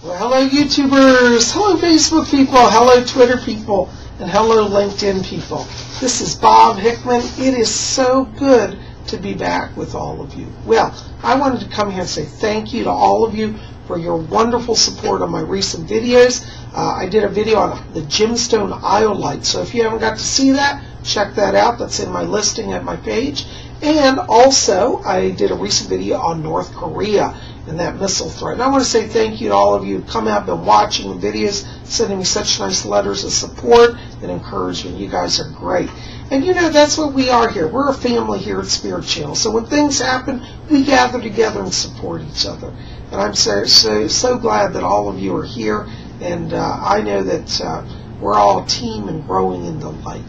Well, hello YouTubers, hello Facebook people, hello Twitter people, and hello LinkedIn people. This is Bob Hickman. It is so good to be back with all of you. Well, I wanted to come here and say thank you to all of you for your wonderful support on my recent videos. I did a video on the gemstone iolite, so if you haven't got to see that, check that out. That's in my listing at my page. And also, I did a recent video on North Korea and that missile threat. And I want to say thank you to all of you who come out, been watching the videos, sending me such nice letters of support and encouragement. You guys are great. And you know, that's what we are here. We're a family here at Spirit Channel. So when things happen, we gather together and support each other. And I'm so glad that all of you are here. And I know that we're all a team and growing in the light.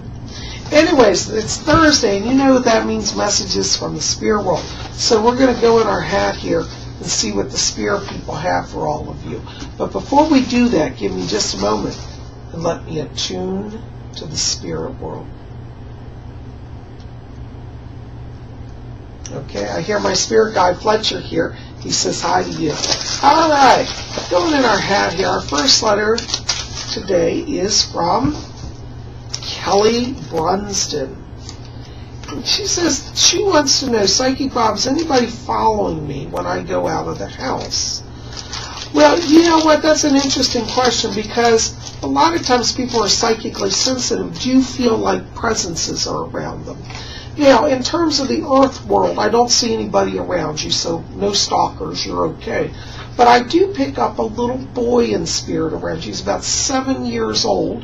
Anyways, it's Thursday, and you know what that means, messages from the spirit world. So we're going to go in our hat here and see what the spirit people have for all of you. But before we do that, give me just a moment and let me attune to the spirit world. Okay, I hear my spirit guide Fletcher here. He says hi to you. All right, going in our hat here, our first letter today is from Kelly Brunsden. And she says she wants to know, Psychic Bob, is anybody following me when I go out of the house? Well, you know what, that's an interesting question, because a lot of times people who are psychically sensitive do feel like presences are around them. Now, in terms of the earth world, I don't see anybody around you, so no stalkers, you're okay. But I do pick up a little boy in spirit around you. He's about 7 years old.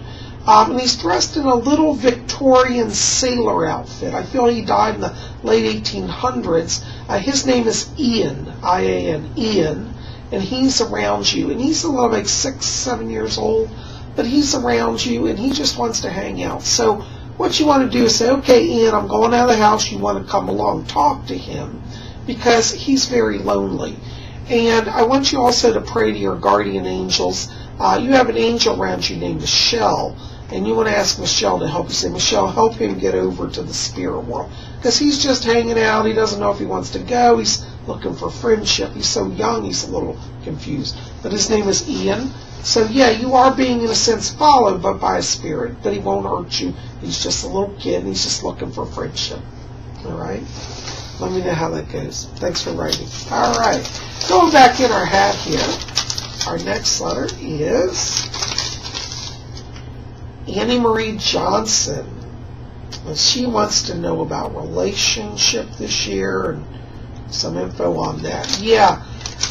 And he's dressed in a little Victorian sailor outfit. I feel he died in the late 1800s. His name is Ian, I-A-N, Ian, and he's around you. And he's a little like 6, 7 years old, but he's around you, and he just wants to hang out. So what you want to do is say, okay, Ian, I'm going out of the house. You want to come along. Talk to him, because he's very lonely. And I want you also to pray to your guardian angels. You have an angel around you named Michelle. And you want to ask Michelle to help you. Say, Michelle, help him get over to the spirit world. Because he's just hanging out. He doesn't know if he wants to go. He's looking for friendship. He's so young, he's a little confused. But his name is Ian. So, yeah, you are being, in a sense, followed, but by a spirit. But he won't hurt you. He's just a little kid, and he's just looking for friendship. All right? Let me know how that goes. Thanks for writing. All right. Going back in our hat here, our next letter is Annie Marie Johnson. And she wants to know about relationship this year and some info on that. Yeah,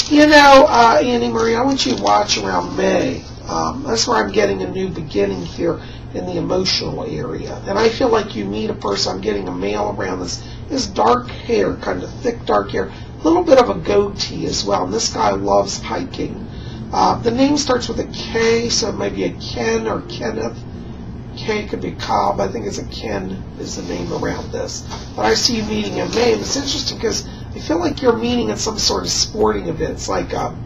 you know, Annie Marie, I want you to watch around May. That's where I'm getting a new beginning here in the emotional area. And I feel like you meet a person. I'm getting a male around this dark hair, kind of thick dark hair, a little bit of a goatee as well. And this guy loves hiking. The name starts with a K, so it may be a Ken or Kenneth. K could be Cobb. I think it's a Ken is the name around this. But I see you meeting in May, and it's interesting because I feel like you're meeting at some sort of sporting events, like a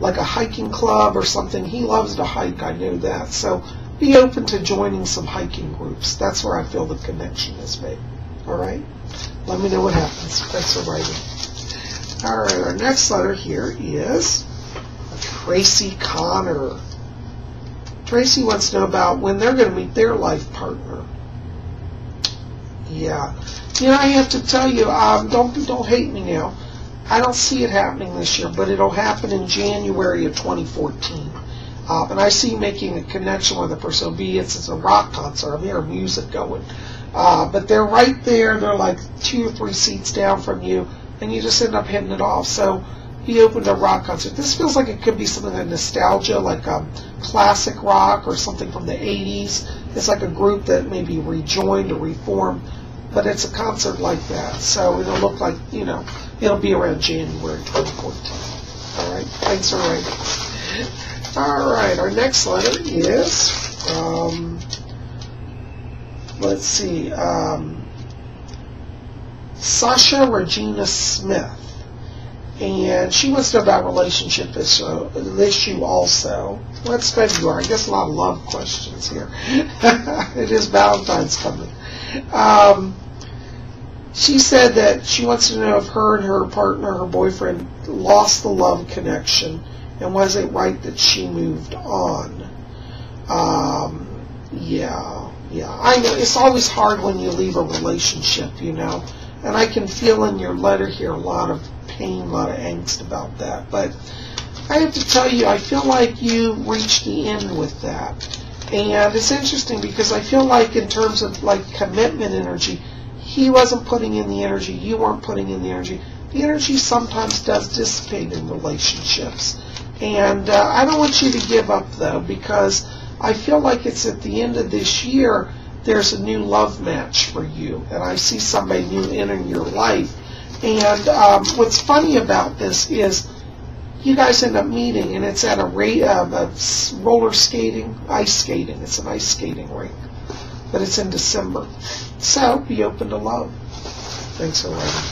hiking club or something. He loves to hike, I know that. So be open to joining some hiking groups. That's where I feel the connection is made. All right? Let me know what happens. Thanks for writing. All right, our next letter here is Tracy Connor. Tracy wants to know about when they're going to meet their life partner. Yeah. You know, I have to tell you, don't hate me now. I don't see it happening this year, but it'll happen in January of 2014. And I see making a connection with a person, be it's a rock concert. I'm hearing music going. But they're right there. They're like 2 or 3 seats down from you, and you just end up hitting it off. So be open to a rock concert. This feels like it could be something like nostalgia, like classic rock or something from the 80s. It's like a group that maybe rejoined or reformed, but it's a concert like that. So it'll look like, you know, it'll be around January 2014. All right, thanks for writing. All right, our next letter is from, let's see, Sasha Regina Smith. And she wants to know about relationship issue also. Well, it's February. I guess a lot of love questions here. It is Valentine's coming. She said that she wants to know if her and her partner, her boyfriend, lost the love connection And was it right that she moved on? Yeah. I know it's always hard when you leave a relationship, you know. And I can feel in your letter here a lot of pain, a lot of angst about that. But I have to tell you, I feel like you reached the end with that. And it's interesting because I feel like in terms of like commitment energy, he wasn't putting in the energy, you weren't putting in the energy. The energy sometimes does dissipate in relationships. And I don't want you to give up, though, because I feel like it's at the end of this year, there's a new love match for you. And I see somebody new entering your life. And what's funny about this is you guys end up meeting, and it's at a roller skating, ice skating. It's an ice skating rink. But it's in December. So be open to love. Thanks for writing.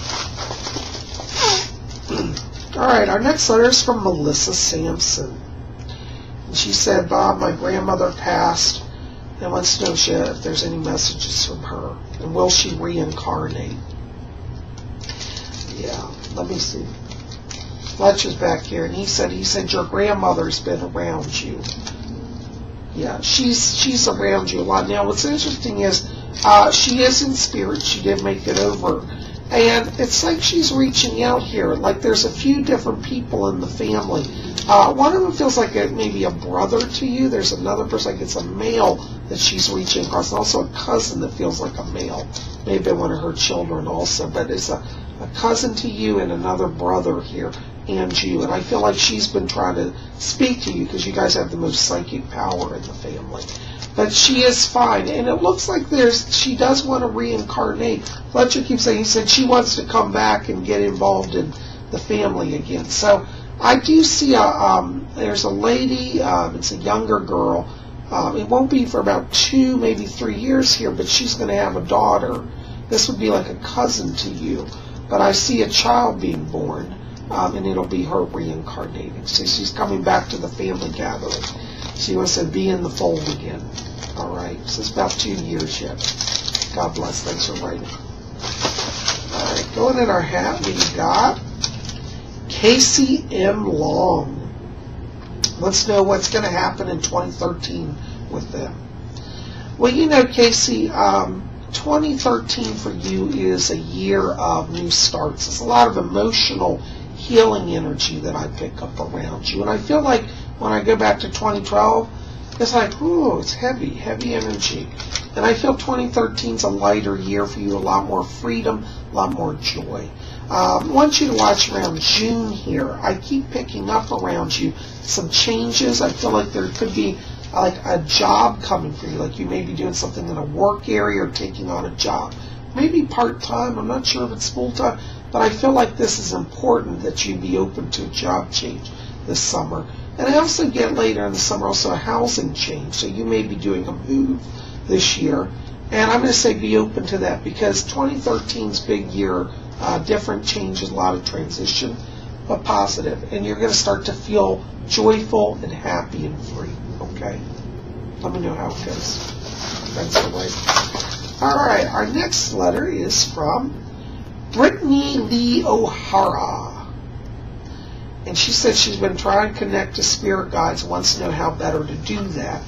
All right, our next letter is from Lissa Sampson. And she said, Bob, my grandmother passed and wants to know if there's any messages from her. And will she reincarnate? Yeah, let me see. Fletcher's back here, and he said your grandmother's been around you. Yeah, she's around you a lot. Now, what's interesting is she is in spirit. She did make it over. And it's like she's reaching out here. Like there's a few different people in the family. One of them feels like maybe a brother to you. There's another person, like it's a male that she's reaching across. And also a cousin that feels like a male. Maybe one of her children also. But it's a cousin to you and another brother here and you. And I feel like she's been trying to speak to you because you guys have the most psychic power in the family. But she is fine, and it looks like she does want to reincarnate. Fletcher keeps saying, he said she wants to come back and get involved in the family again. So I do see there's a lady, it's a younger girl. It won't be for about 2, maybe 3 years here, but she's going to have a daughter. This would be like a cousin to you. But I see a child being born, and it'll be her reincarnating. So she's coming back to the family gathering. She wants to be in the fold again. All right, so it's about 2 years yet. God bless. Thanks for writing. All right, going in our hat, we got Casey M. Long. Let's know what's going to happen in 2013 with them. Well, you know, Casey, 2013 for you is a year of new starts. It's a lot of emotional healing energy that I pick up around you. And I feel like when I go back to 2012, it's like, ooh, it's heavy energy. And I feel 2013 is a lighter year for you, a lot more freedom, a lot more joy. I want you to watch around June here. I keep picking up around you some changes. I feel like there could be like a job coming for you, like you may be doing something in a work area or taking on a job. Maybe part-time, I'm not sure if it's full-time, but I feel like this is important that you be open to a job change this summer. And I also get later in the summer also a housing change. So you may be doing a move this year. And I'm going to say be open to that because 2013's big year, different changes, a lot of transition, but positive. And you're going to start to feel joyful and happy and free. Okay? Let me know how it goes. Thanks for waiting. All right, our next letter is from Brittany B Ohhara. And she said she's been trying to connect to spirit guides, wants to know how better to do that.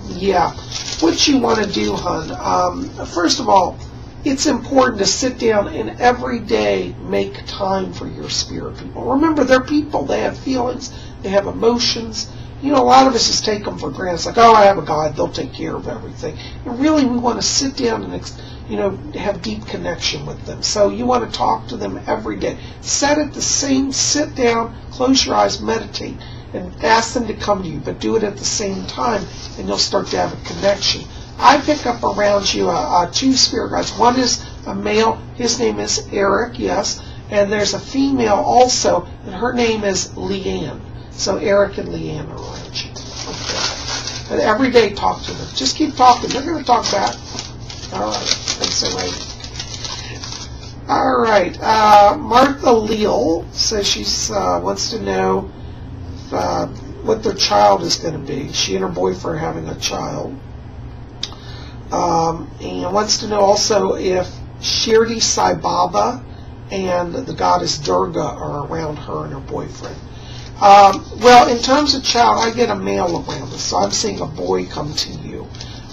Yeah, what you want to do, hon, first of all, it's important to sit down and every day make time for your spirit people. Remember, they're people. They have feelings. They have emotions. You know, a lot of us just take them for granted. It's like, oh, I have a guide. They'll take care of everything. And really, we want to sit down and, you know, have deep connection with them. So you want to talk to them every day. Sit down, close your eyes, meditate, and ask them to come to you. But do it at the same time, and you'll start to have a connection. I pick up around you 2 spirit guides. One is a male. His name is Eric, yes. And there's a female also, and her name is Leanne. So Eric and Leanne are around you. Okay. And every day talk to them. Just keep talking. They're going to talk back. All right. Thanks for waiting. All right. Martha Leal says she wants to know what their child is going to be. She and her boyfriend are having a child. And wants to know also if Shirdi Sai Baba and the goddess Durga are around her and her boyfriend. Well, in terms of child, I get a male around this, so I'm seeing a boy come to you.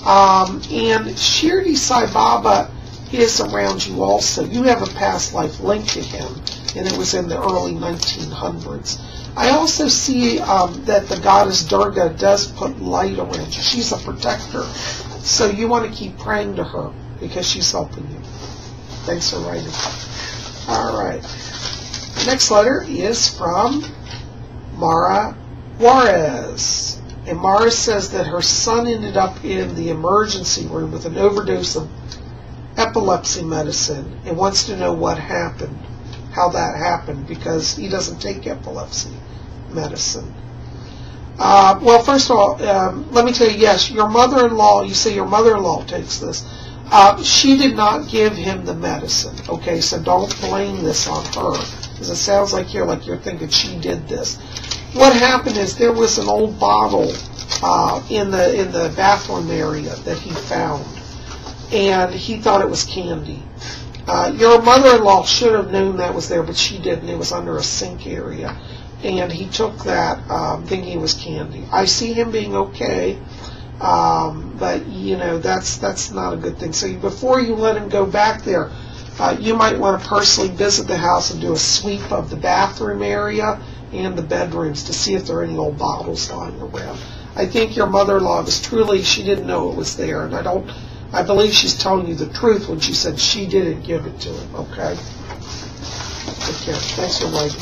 And Shirdi Sai Baba is around you also. You have a past life link to him, and it was in the early 1900s. I also see that the goddess Durga does put light around you. She's a protector. So you want to keep praying to her because she's helping you. Thanks for writing. All right. The next letter is from Mara Juarez. And Mara says that her son ended up in the emergency room with an overdose of epilepsy medicine and wants to know what happened, how that happened, because he doesn't take epilepsy medicine. Well, first of all, let me tell you, yes, your mother-in-law, you say your mother-in-law takes this. She did not give him the medicine, okay, so don't blame this on her, because it sounds like you're thinking she did this. What happened is there was an old bottle in the bathroom area that he found, and he thought it was candy. Your mother-in-law should have known that was there, but she didn't. It was under a sink area, and he took that thinking it was candy. I see him being okay, but you know that's not a good thing. So before you let him go back there, you might want to personally visit the house and do a sweep of the bathroom area and the bedrooms to see if there are any old bottles lying around. I think your mother-in-law was truly, she didn't know it was there, and I believe she's telling you the truth when she said she didn't give it to him, okay? Take care. Thanks for writing.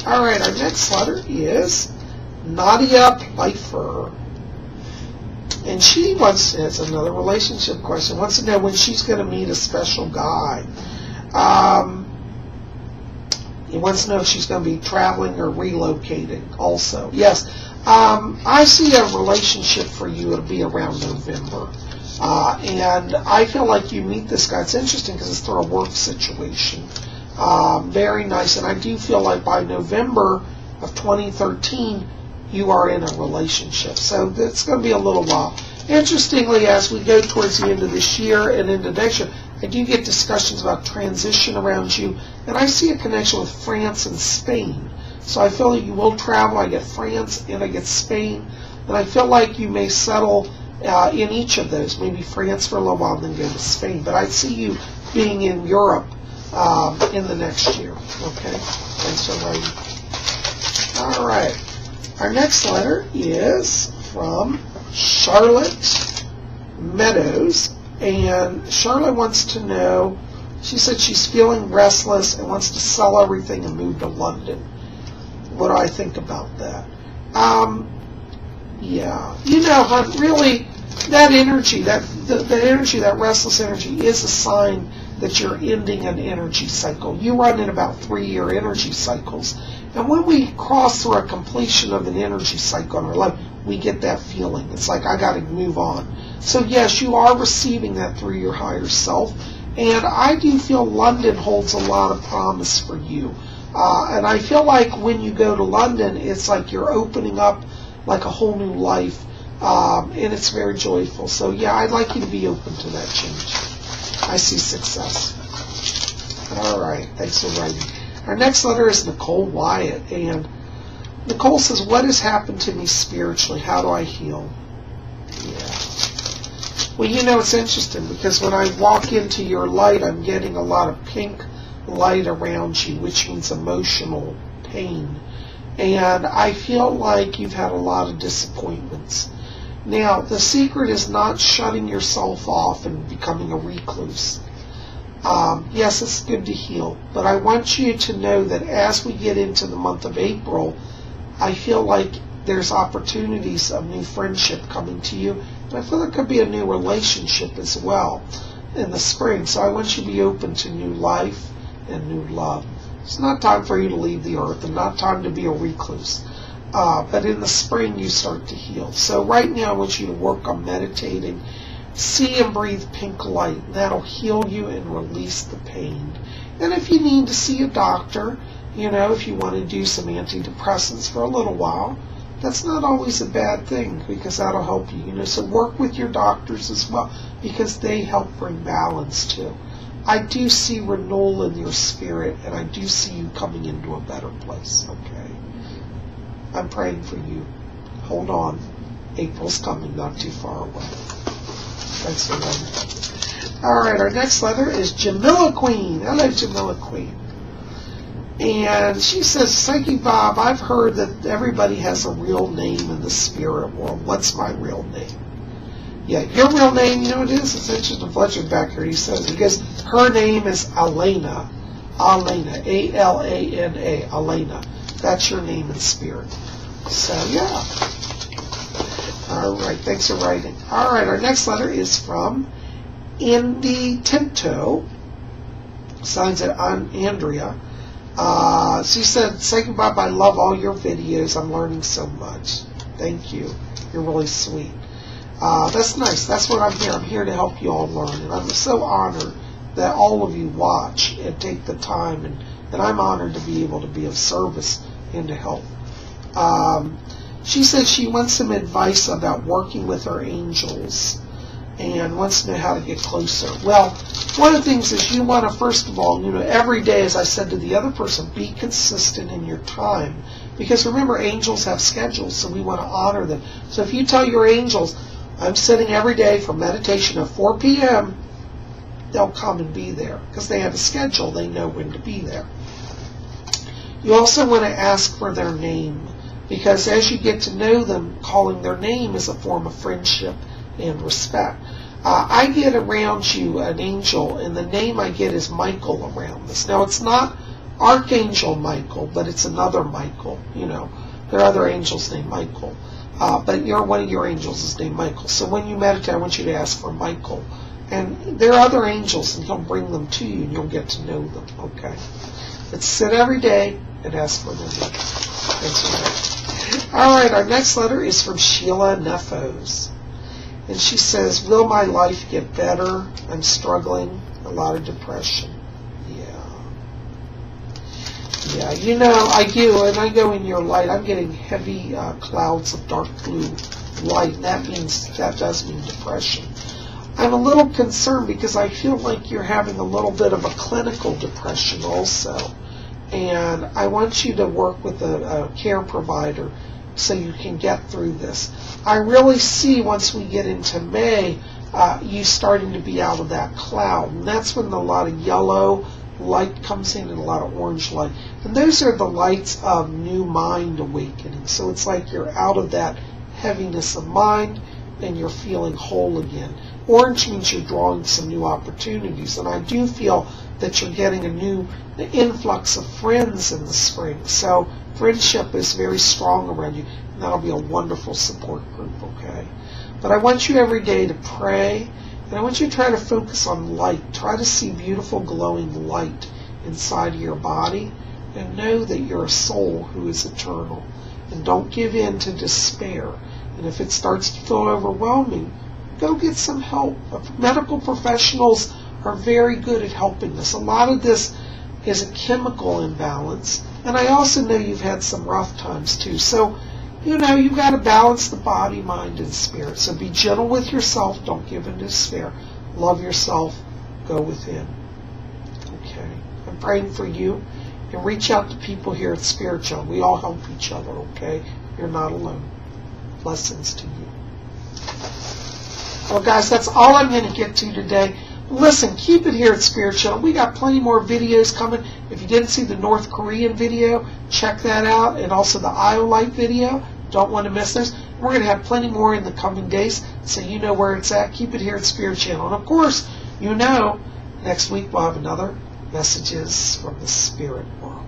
All right, our next letter is Nadia Pfeiffer. And she wants, it's another relationship question, wants to know when she's going to meet a special guy. He wants to know if she's going to be traveling or relocating also. Yes, I see a relationship for you. It'll be around November. And I feel like you meet this guy. It's interesting because it's through a work situation. Very nice. And I do feel like by November of 2013, you are in a relationship. So it's going to be a little while. Interestingly, as we go towards the end of this year and into next year, I do get discussions about transition around you. And I see a connection with France and Spain. So I feel like you will travel. I get France and I get Spain. And I feel like you may settle in each of those, maybe France for a little while and then go to Spain. But I see you being in Europe in the next year. Okay? Thanks for writing. All right. Our next letter is from Charlotte Meadows. And Charlotte wants to know, she said she's feeling restless and wants to sell everything and move to London. What do I think about that? Yeah, you know, hon, really, that energy, that energy, that restless energy is a sign that you're ending an energy cycle. You run in about 3-year energy cycles. And when we cross through a completion of an energy cycle in our life, we get that feeling. It's like, I got to move on. So yes, you are receiving that through your higher self. And I do feel London holds a lot of promise for you. And I feel like when you go to London, it's like you're opening up like a whole new life, and it's very joyful. So yeah, I'd like you to be open to that change. I see success. All right, thanks for writing. Our next letter is Nicole Wyatt, and Nicole says, what has happened to me spiritually? How do I heal? Yeah. Well, you know, it's interesting because when I walk into your light, I'm getting a lot of pink light around you, which means emotional pain. And I feel like you've had a lot of disappointments. Now, the secret is not shutting yourself off and becoming a recluse. Yes, it's good to heal, but I want you to know that as we get into the month of April, I feel like there's opportunities of new friendship coming to you. And I feel it could be a new relationship as well in the spring. So I want you to be open to new life and new love. It's not time for you to leave the earth and not time to be a recluse. But in the spring, you start to heal. So right now, I want you to work on meditating. See and breathe pink light. That'll heal you and release the pain. And if you need to see a doctor, you know, if you want to do some antidepressants for a little while, that's not always a bad thing because that'll help you. You know, so work with your doctors as well because they help bring balance too. I do see renewal in your spirit, and I do see you coming into a better place, okay? I'm praying for you. Hold on. April's coming, not too far away. Thanks for waiting. All right, our next letter is Jamila Queen. Hello, Jamila Queen. And she says, thank you, Bob. I've heard that everybody has a real name in the spirit world. What's my real name? Yeah, your real name, you know what it is? It's interesting. Fletcher back here, he says, because her name is Elena. Elena. A-L-A-N-A. Elena. That's your name in spirit. So, yeah. All right, thanks for writing. All right, our next letter is from Andrea Tempo. Signs it on Andrea. She said, say goodbye, I love all your videos. I'm learning so much. Thank you. You're really sweet. That's nice. That's what I'm here. I'm here to help you all learn. And I'm so honored that all of you watch and take the time. And I'm honored to be able to be of service and to help. She said she wants some advice about working with her angels and wants to know how to get closer. Well, one of the things is you want to, first of all, every day, as I said to the other person, be consistent in your time. Because remember, angels have schedules, so we want to honor them. So if you tell your angels, I'm sitting every day for meditation at 4 p.m., they'll come and be there. Because they have a schedule, they know when to be there. You also want to ask for their name. Because as you get to know them, calling their name is a form of friendship and respect. I get around you an angel, and the name I get is Michael around this. Now, it's not Archangel Michael, but it's another Michael. There are other angels named Michael. But one of your angels is named Michael. So when you meditate, I want you to ask for Michael. And there are other angels, and he'll bring them to you, and you'll get to know them, okay? But sit every day and ask for them. Thanks for that. All right, our next letter is from Sheila Neff. And she says, will my life get better? I'm struggling. A lot of depression. Yeah, I do. And I go in your light. I'm getting heavy clouds of dark blue light. And that does mean depression. I'm a little concerned because I feel like you're having a little bit of a clinical depression also. And I want you to work with a care provider so you can get through this. I really see once we get into May, you starting to be out of that cloud. And that's when a lot of yellow light comes in and a lot of orange light. And those are the lights of new mind awakening. So it's like you're out of that heaviness of mind and you're feeling whole again. Orange means you're drawing some new opportunities. And I do feel that you're getting a new influx of friends in the spring. So friendship is very strong around you. And that'll be a wonderful support group, okay? But I want you every day to pray. And I want you to try to focus on light. Try to see beautiful glowing light inside of your body. And know that you're a soul who is eternal. And don't give in to despair. And if it starts to feel overwhelming, go get some help. Medical professionals are very good at helping us. A lot of this is a chemical imbalance. And I also know you've had some rough times too. So, you've got to balance the body, mind, and spirit. So be gentle with yourself. Don't give in to despair. Love yourself. Go within. Okay. I'm praying for you. And reach out to people here at Spiritual. We all help each other, okay? You're not alone. Blessings to you. Well, guys, that's all I'm going to get to today. Listen, keep it here at Spiritual. We got plenty more videos coming. If you didn't see the North Korean video, check that out. And also the Iolite video. Don't want to miss this. We're going to have plenty more in the coming days, so you know where it's at. Keep it here at Spirit Channel. And, of course, next week we'll have another Messages from the Spirit World.